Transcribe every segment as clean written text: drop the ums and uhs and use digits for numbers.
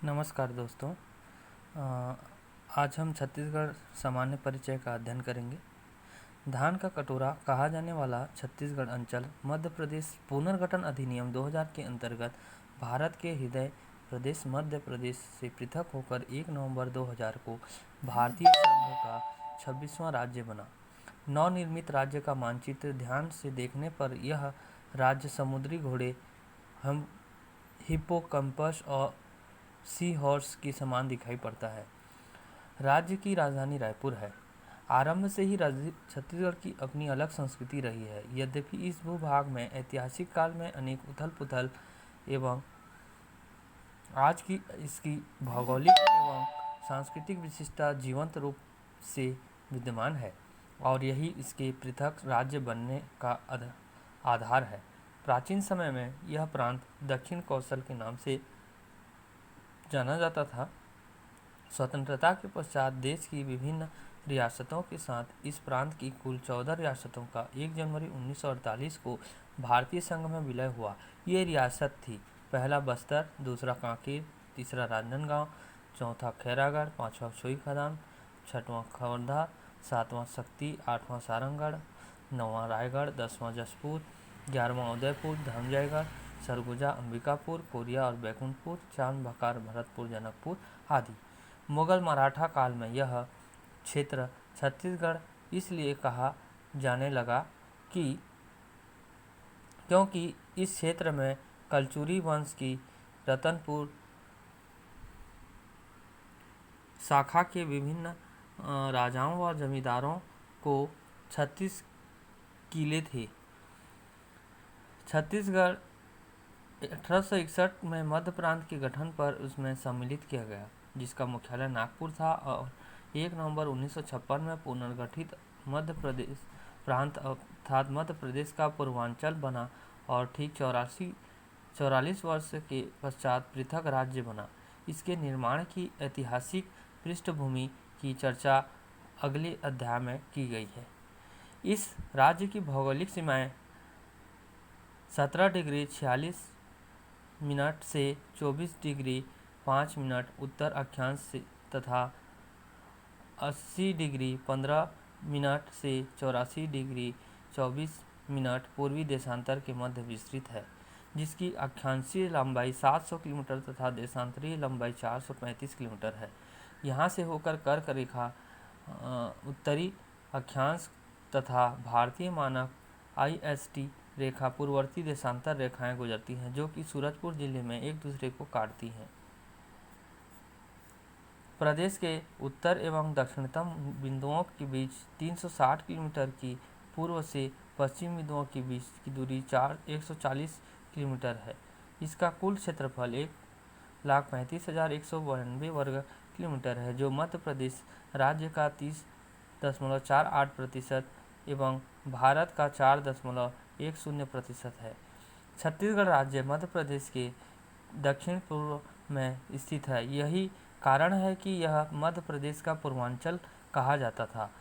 नमस्कार दोस्तों। अ, आज हम छत्तीसगढ़ सामान्य परिचय का अध्ययन करेंगे। धान का कटोरा कहा जाने वाला छत्तीसगढ़ अंचल मध्य प्रदेश पुनर्गठन अधिनियम 2000 के अंतर्गत भारत के हृदय प्रदेश मध्य प्रदेश से पृथक होकर 1 नवंबर 2000 को भारतीय संघ का 26वां राज्य बना। नवनिर्मित राज्य का मानचित्र ध्यान से देखने पर यह राज्य समुद्री घोड़े, हम हिप्पोकैम्पस और सी हॉर्स के समान दिखाई पड़ता है। राज्य की राजधानी रायपुर है। आरंभ से ही छत्तीसगढ़ की अपनी अलग संस्कृति रही है। यद्यपि इस भूभाग में ऐतिहासिक काल में अनेक उथल पुथल एवं आज की इसकी भौगोलिक एवं सांस्कृतिक विशिष्टता जीवंत रूप से विद्यमान है और यही इसके पृथक राज्य बनने का आधार है। प्राचीन समय में यह प्रांत दक्षिण कौशल के नाम से जाना जाता था। स्वतंत्रता के पश्चात देश की विभिन्न रियासतों के साथ इस प्रांत की कुल 14 रियासतों का 1 जनवरी 1948 को भारतीय संघ में विलय हुआ। ये रियासत थी: पहला बस्तर, दूसरा कांकेर, तीसरा राजनांदगांव, चौथा खैरागढ़, पांचवा सोई खदान, छठवां खवर्धा, सातवां शक्ति, आठवां सारंगढ़, नौवां रायगढ़, 10वां जशपुर, 11वां उदयपुर, धर्मजयगढ़, सरगुजा, अंबिकापुर, कोरिया और बैकुंठपुर, चांद बकार, भरतपुर, जनकपुर आदि। मुगल मराठा काल में यह क्षेत्र छत्तीसगढ़ इसलिए कहा जाने लगा क्योंकि इस क्षेत्र में कलचुरी वंश की रतनपुर शाखा के विभिन्न राजाओं व जमींदारों को 36 किले थे। छत्तीसगढ़ 1861 में मध्य प्रांत के गठन पर उसमें सम्मिलित किया गया, जिसका मुख्यालय नागपुर था और 1 नवंबर 1956 में पुनर्गठित मध्य प्रदेश प्रांत अर्थात मध्य प्रदेश का पूर्वांचल बना और ठीक 44 वर्ष के पश्चात पृथक राज्य बना। इसके निर्माण की ऐतिहासिक पृष्ठभूमि की चर्चा अगले अध्याय में की गई है। इस राज्य की भौगोलिक सीमाएं 17 डिग्री 46 मिनट से 24 डिग्री 5 मिनट उत्तर अक्षांश से तथा 80 डिग्री 15 मिनट से 84 डिग्री 24 मिनट पूर्वी देशांतर के मध्य विस्तृत है, जिसकी अक्षांशीय लंबाई 700 किलोमीटर तथा देशांतरीय लंबाई 435 किलोमीटर है। यहाँ से होकर कर्क रेखा उत्तरी अक्षांश तथा भारतीय मानक IST रेखा पूर्ववर्ती देशांतर रेखाएं गुजरती हैं, जो कि सूरजपुर जिले में एक दूसरे को काटती हैं। प्रदेश के उत्तर एवं दक्षिणतम बिंदुओं के बीच 360 किलोमीटर की, पूर्व से पश्चिम बिंदुओं के बीच की दूरी 140 किलोमीटर है। इसका कुल क्षेत्रफल 1,35,192 वर्ग किलोमीटर है, जो मध्य प्रदेश राज्य का 30.48% एवं भारत का 4.10% है। छत्तीसगढ़ राज्य मध्य प्रदेश के दक्षिण पूर्व में स्थित है। यही कारण है कि यह मध्य प्रदेश का पूर्वांचल कहा जाता था।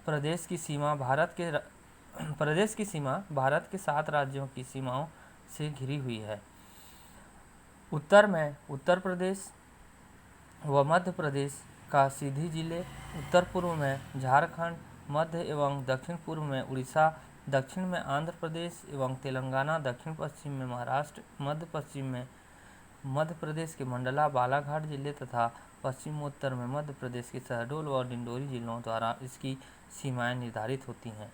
प्रदेश की सीमा भारत के 7 राज्यों की सीमाओं से घिरी हुई है। उत्तर में उत्तर प्रदेश व मध्य प्रदेश का सीधी जिले, उत्तर पूर्व में झारखंड, मध्य एवं दक्षिण पूर्व में उड़ीसा, दक्षिण में आंध्र प्रदेश एवं तेलंगाना, दक्षिण पश्चिम में महाराष्ट्र, मध्य पश्चिम में मध्य प्रदेश के मंडला, बालाघाट जिले तथा पश्चिमोत्तर में मध्य प्रदेश के शहडोल व डिंडोरी जिलों द्वारा इसकी सीमाएं निर्धारित होती हैं।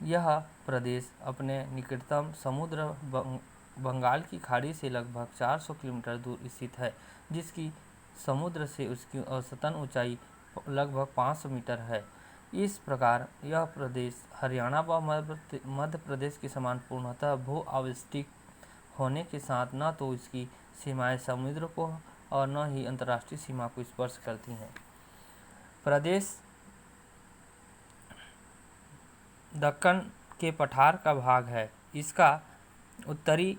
यह प्रदेश अपने निकटतम समुद्र बंगाल की खाड़ी से लगभग 400 किलोमीटर दूर स्थित है, जिसकी समुद्र से उसकी औसतन ऊंचाई लगभग 500 मीटर है। इस प्रकार यह प्रदेश हरियाणा व मध्य प्रदेश के समान पूर्णतः भू-आविष्टिक होने के साथ न तो इसकी सीमाएं समुद्र को और न ही अंतर्राष्ट्रीय सीमा को स्पर्श करती हैं। प्रदेश दक्कन के पठार का भाग है। इसका उत्तरी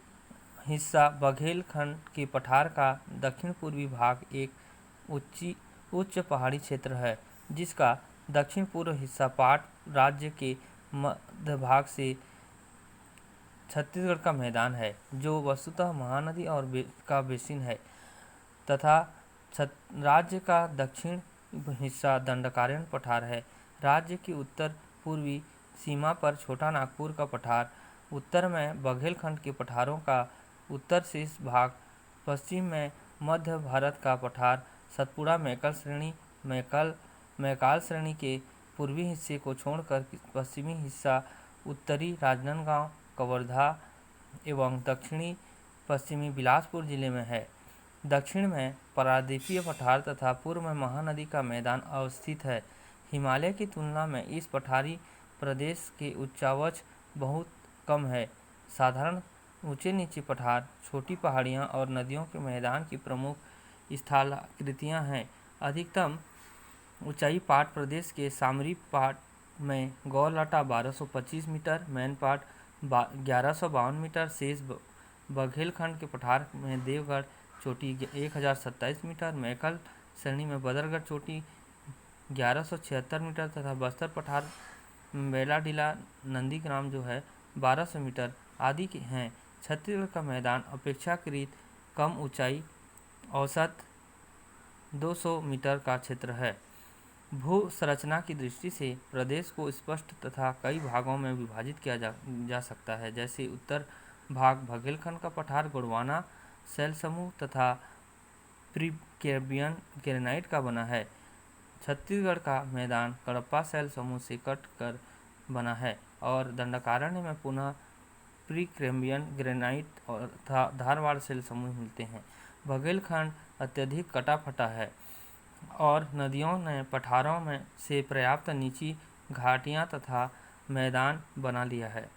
हिस्सा बघेलखंड के पठार का दक्षिण पूर्वी भाग एक उच्च पहाड़ी क्षेत्र है, जिसका दक्षिण पूर्व हिस्सा पाट राज्य के मध्य भाग से छत्तीसगढ़ का मैदान है, जो वस्तुतः महानदी और का बेसिन है। तथा राज्य का दक्षिण हिस्सा दंडकारण्य पठार है। राज्य की उत्तर पूर्वी सीमा पर छोटा नागपुर का पठार, उत्तर में बघेलखंड के पठारों का उत्तर शेष भाग, पश्चिम में मध्य भारत का पठार, सतपुड़ा मैकाल श्रेणी के पूर्वी हिस्से को छोड़कर पश्चिमी हिस्सा उत्तरी राजनांदगांव, कवर्धा एवं दक्षिणी पश्चिमी बिलासपुर जिले में है। दक्षिण में पारादीपीय पठार तथा पूर्व में महानदी का मैदान अवस्थित है। हिमालय की तुलना में इस पठारी प्रदेश के उच्चावच बहुत कम है। साधारण ऊंचे नीचे पठार, छोटी पहाड़ियां और नदियों के मैदान की प्रमुख स्थलाकृतियां हैं। अधिकतम ऊंचाई पाट प्रदेश के सामरी पाट में गौलटा 1225 मीटर, मैन पाट 1152 मीटर, शेष बघेलखंड के पठार में देवगढ़ चोटी 1027 मीटर, मैकल श्रेणी में बदरगढ़ चोटी 1176 मीटर तथा बस्तर पठार बेलाडीला नंदीग्राम जो है 1200 मीटर आदि के हैं। छत्तीसगढ़ का मैदान अपेक्षाकृत कम ऊंचाई औसत 200 मीटर का क्षेत्र है। भू संरचना की दृष्टि से प्रदेश को स्पष्ट तथा कई भागों में विभाजित किया जा सकता है। जैसे उत्तर भाग बघेलखंड का पठार गोंडवाना शैल समूह तथा प्रीकैम्ब्रियन ग्रेनाइट का बना है। छत्तीसगढ़ का मैदान कडप्पा शैल समूह से कट कर बना है और दंडकारण्य में पुनः प्रीकैम्ब्रियन ग्रेनाइट और धारवाड़ शैल समूह मिलते हैं। बघेलखंड अत्यधिक कटा फटा है और नदियों ने पठारों में से पर्याप्त नीची घाटियां तथा मैदान बना लिया है।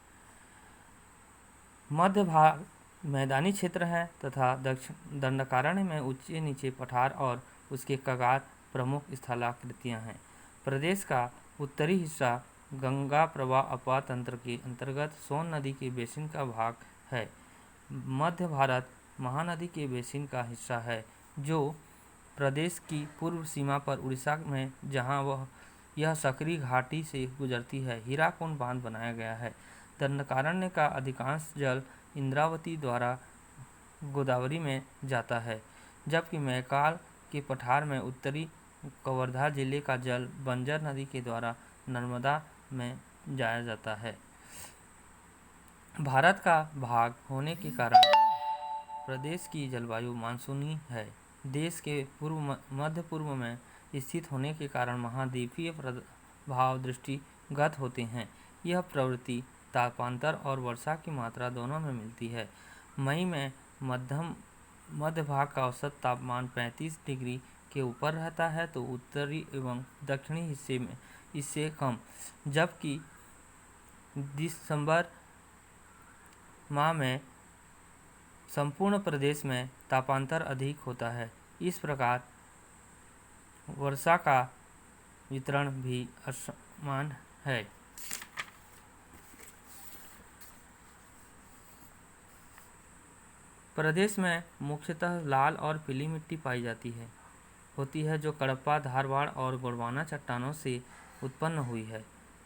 मध्य भाग मैदानी क्षेत्र है तथा दक्षिण दंडकारण्य में ऊंचे नीचे पठार और उसके कगार प्रमुख स्थलाकृतियां हैं। प्रदेश का उत्तरी हिस्सा गंगा प्रवाह अपवाह तंत्र के अंतर्गत सोन नदी के बेसिन का भाग है। मध्य भारत महानदी के बेसिन का हिस्सा है जो प्रदेश की पूर्व सीमा पर उड़ीसा में जहां यह सकरी घाटी से गुजरती है, हीराकुंड बांध बनाया गया है। दंडकारण्य का अधिकांश जल इंद्रावती द्वारा गोदावरी में जाता है, जबकि मैकाल के पठार में उत्तरी कवर्धा जिले का जल बंजर नदी के द्वारा नर्मदा में जाया जाता है। भारत का भाग होने के कारण प्रदेश की जलवायु मानसूनी है। देश के मध्य पूर्व में स्थित होने के कारण महाद्वीपीय प्रभाव दृष्टिगत होते हैं। यह प्रवृत्ति तापांतर और वर्षा की मात्रा दोनों में मिलती है। मई में मध्य भाग का औसत तापमान 35 डिग्री के ऊपर रहता है तो उत्तरी एवं दक्षिणी हिस्से में इससे कम, जबकि दिसंबर माह में संपूर्ण प्रदेश में तापांतर अधिक होता है। इस प्रकार वर्षा का वितरण भी असमान है। प्रदेश में मुख्यतः लाल और पीली मिट्टी पाई होती है जो कडप्पा, धारवाड़ और गोंडवाना चट्टानों से उत्पन्न हुई है।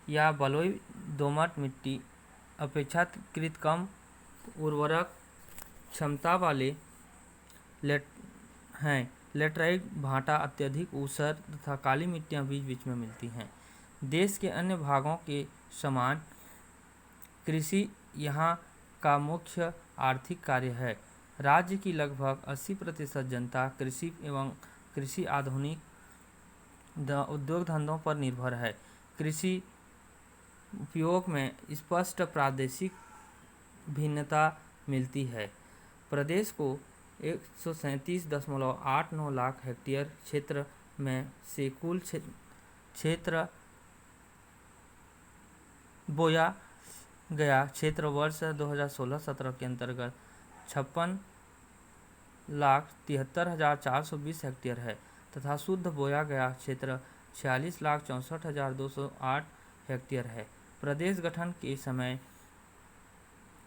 यह बलुई दोमट मिट्टी अपेक्षाकृत कम उर्वरक क्षमता वाले हैं। लेटराइट भाटा अत्यधिक ऊसर तथा काली मिट्टियाँ बीच बीच में मिलती हैं। देश के अन्य भागों के समान कृषि यहाँ का मुख्य आर्थिक कार्य है। राज्य की लगभग 80% जनता कृषि एवं कृषि आधुनिक उद्योग धंधों पर निर्भर है। कृषि उपयोग में स्पष्ट प्रादेशिक भिन्नता मिलती है। प्रदेश को 137.89 लाख हेक्टेयर क्षेत्र में से कुल क्षेत्र बोया गया क्षेत्र वर्ष 2016-17 के अंतर्गत 56,73,420 हेक्टेयर है तथा शुद्ध बोया गया क्षेत्र 46,64,208 हेक्टेयर है। प्रदेश गठन के समय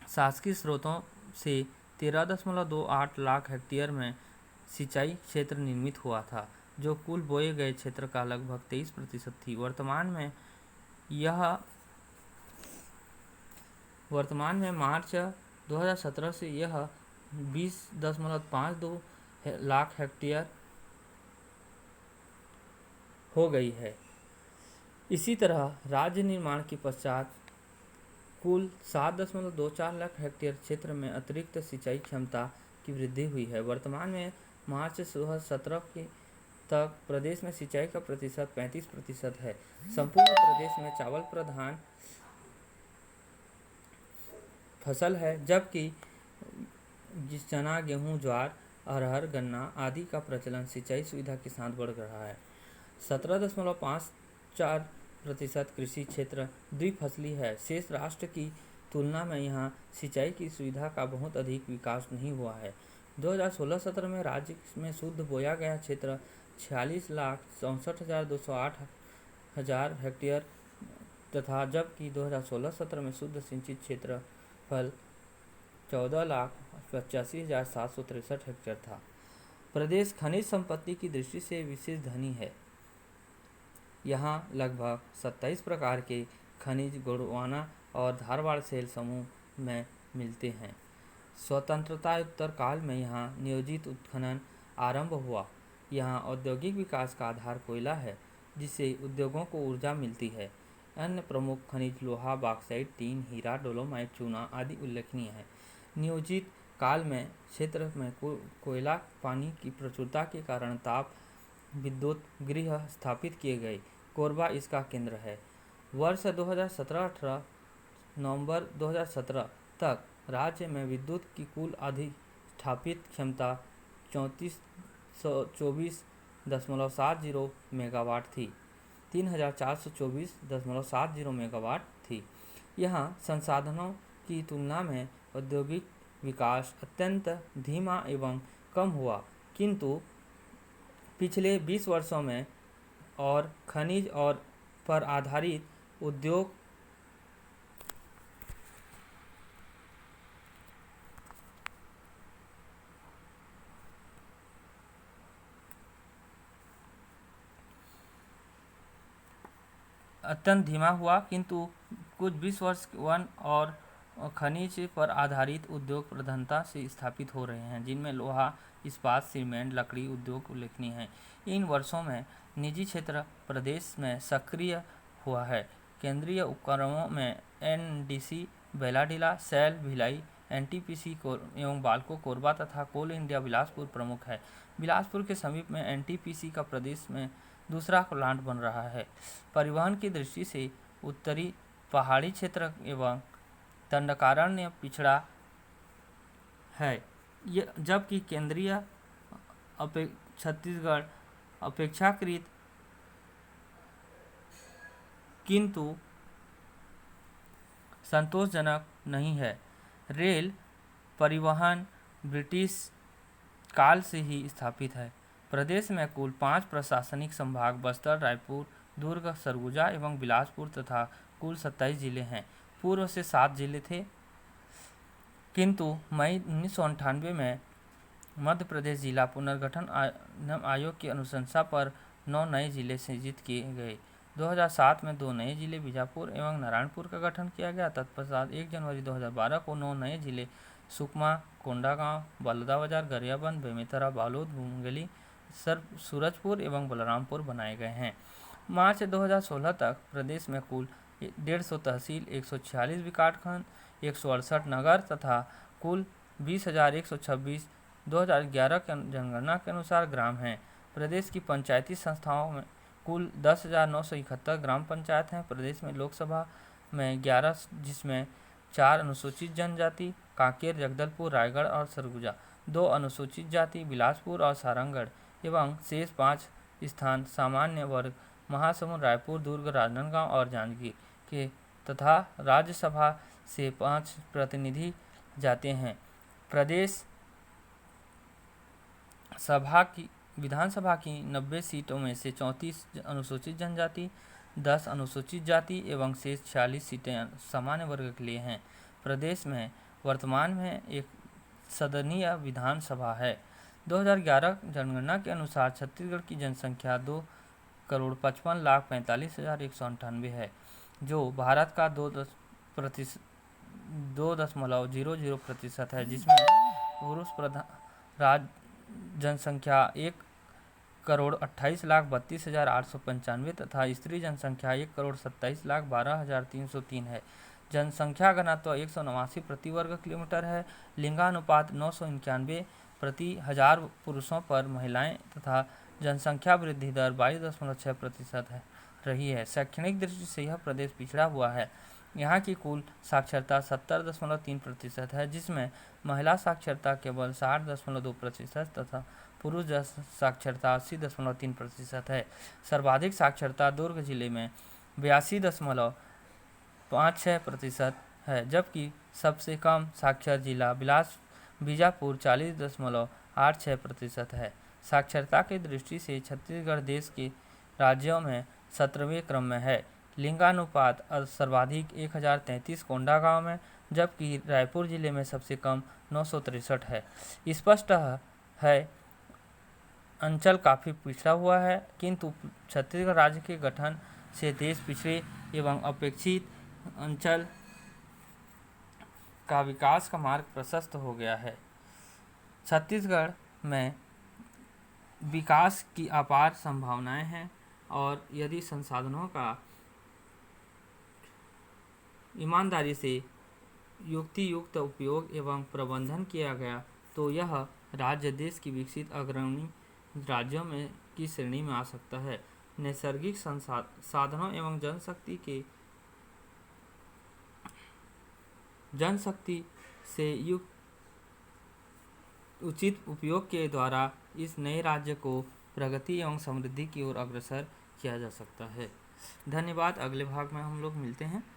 शासकीय स्रोतों से 13.28 लाख हेक्टेयर में सिंचाई क्षेत्र निर्मित हुआ था, जो कुल बोए गए क्षेत्र का लगभग 23% थी। वर्तमान में मार्च 2017 से यह 20.52 लाख हेक्टेयर हो गई है। इसी तरह राज्य निर्माण के पश्चात कुल 7.24 लाख हेक्टेयर क्षेत्र में अतिरिक्त सिंचाई क्षमता की वृद्धि हुई है। वर्तमान में मार्च 2017 के तक प्रदेश में सिंचाई का प्रतिशत 35% है। संपूर्ण प्रदेश में चावल प्रधान फसल है, जबकि चना, गेहूं, ज्वार, अरहर, गन्ना आदि का प्रचलन सिंचाई सुविधा के साथ बढ़ रहा है। 17.54% कृषि क्षेत्र द्विफसली है। शेष राष्ट्र की तुलना में यहाँ सिंचाई की सुविधा का बहुत अधिक विकास नहीं हुआ है। 2016-17 में राज्य में शुद्ध बोया गया क्षेत्र 46,64,208 हेक्टेयर तथा जबकि 2016-17 में शुद्ध सिंचित क्षेत्रफल 14,85,763 हेक्टेयर था। प्रदेश खनिज संपत्ति की दृष्टि से विशेष धनी है। यहाँ लगभग 27 प्रकार के खनिज गोंडवाना और धारवाड़ सेल समूह में मिलते हैं। स्वतंत्रतात्तर काल में यहाँ नियोजित उत्खनन आरंभ हुआ। यहाँ औद्योगिक विकास का आधार कोयला है, जिससे उद्योगों को ऊर्जा मिलती है। अन्य प्रमुख खनिज लोहा, बॉक्साइट, टीन, हीरा, डोलोमाइट, चूना आदि उल्लेखनीय है। नियोजित काल में क्षेत्र में कोयला पानी की प्रचुरता के कारण ताप विद्युत गृह स्थापित किए गए। कोरबा इसका केंद्र है। वर्ष 2017-18 नवंबर 2017 तक राज्य में विद्युत की कुल अधिष्ठापित क्षमता 3424.70 मेगावाट थी। 3424.70 मेगावाट थी। यहाँ संसाधनों की तुलना में औद्योगिक विकास अत्यंत धीमा एवं कम हुआ, किंतु पिछले 20 वर्षों में और खनिज और पर आधारित उद्योग अत्यंत धीमा हुआ, किंतु कुछ 20 वर्ष वन और खनिज पर आधारित उद्योग प्रधानता से स्थापित हो रहे हैं, जिनमें लोहा, इस्पात, सीमेंट, लकड़ी उद्योग उल्लेखनीय हैं। इन वर्षों में निजी क्षेत्र प्रदेश में सक्रिय हुआ है। केंद्रीय उपक्रमों में NDC, Bailadila, SAIL, Bhilai, NTPC एवं बाल्को, कोरबा तथा कोल इंडिया बिलासपुर प्रमुख है। बिलासपुर के समीप में एनटीपीसी का प्रदेश में दूसरा प्लांट बन रहा है। परिवहन की दृष्टि से उत्तरी पहाड़ी क्षेत्र एवं दंडकारण्य पिछड़ा है, जबकि केंद्रीय छत्तीसगढ़ अपेक्षाकृत किंतु संतोषजनक नहीं है। रेल परिवहन ब्रिटिश काल से ही स्थापित है। प्रदेश में कुल 5 प्रशासनिक संभाग बस्तर, रायपुर, दुर्ग, सरगुजा एवं बिलासपुर तथा कुल 27 जिले हैं। पूर्व से 7 जिले थे, किंतु मई 1998 में मध्य प्रदेश जिला पुनर्गठन आयोग की अनुशंसा पर 9 नए जिले सृजित किए गए। 2007 में 2 नए जिले बीजापुर एवं नारायणपुर का गठन किया गया। तत्पश्चात 1 जनवरी 2012 को 9 नए जिले सुकमा, कोंडागांव, बलौदाबाजार, गरियाबंद, बेमेतरा, बालोद, मुंगेली, सूरजपुर एवं बलरामपुर बनाए गए हैं। मार्च 2016 तक प्रदेश में कुल 150 तहसील, 146 विकासखंड, 168 नगर तथा कुल 20,126 2011 के जनगणना के अनुसार ग्राम हैं। प्रदेश की पंचायती संस्थाओं में कुल 10,971 ग्राम पंचायत हैं। प्रदेश में लोकसभा में 11, जिसमें 4 अनुसूचित जनजाति कांकेर, जगदलपुर, रायगढ़ और सरगुजा, 2 अनुसूचित जाति बिलासपुर और सारंगढ़ एवं शेष 5 स्थान सामान्य वर्ग महासमुंद, रायपुर, दुर्ग, राजनांदगांव और जांजगीर के तथा राज्यसभा से 5 प्रतिनिधि जाते हैं। प्रदेश सभा की विधानसभा की 90 सीटों में से 34 अनुसूचित जनजाति, 10 अनुसूचित जाति एवं शेष 46 सीटें सामान्य वर्ग के लिए हैं। प्रदेश में वर्तमान में एक सदनीय विधानसभा है। 2011 जनगणना के अनुसार छत्तीसगढ़ की जनसंख्या 2,55,45,198 है, जो भारत का 2.00% है, जिसमें पुरुष प्रधान जनसंख्या 1,28,32,895 तथा स्त्री जनसंख्या 1,27,12,303 है। जनसंख्या घनत्व 189 प्रति वर्ग किलोमीटर है। लिंगानुपात 991 प्रति हजार पुरुषों पर महिलाएं तथा जनसंख्या वृद्धि दर 22.6% है रही है। शैक्षणिक दृष्टि से यह प्रदेश पिछड़ा हुआ है। यहाँ की कुल साक्षरता 70.3% है, जिसमें महिला साक्षरता केवल 60.2% तथा पुरुष साक्षरता 80.3% है। सर्वाधिक साक्षरता दुर्ग जिले में 82.56% है, जबकि सबसे कम साक्षर जिला बीजापुर 40.86% है। साक्षरता की दृष्टि से छत्तीसगढ़ देश के राज्यों में 17वें क्रम में है। लिंगानुपात सर्वाधिक 1033 कोंडागांव में, जबकि रायपुर जिले में सबसे कम 963 है। स्पष्ट है अंचल काफ़ी पिछड़ा हुआ है, किंतु छत्तीसगढ़ राज्य के गठन से देश पिछड़े एवं अपेक्षित अंचल का विकास का मार्ग प्रशस्त हो गया है। छत्तीसगढ़ में विकास की अपार संभावनाएं हैं और यदि संसाधनों का ईमानदारी से युक्ति युक्त उपयोग एवं प्रबंधन किया गया तो यह राज्य देश की विकसित अग्रणी राज्यों में की श्रेणी में आ सकता है। नैसर्गिक साधनों एवं जनशक्ति से युक्त उचित उपयोग के द्वारा इस नए राज्य को प्रगति एवं समृद्धि की ओर अग्रसर किया जा सकता है। धन्यवाद। अगले भाग में हम लोग मिलते हैं।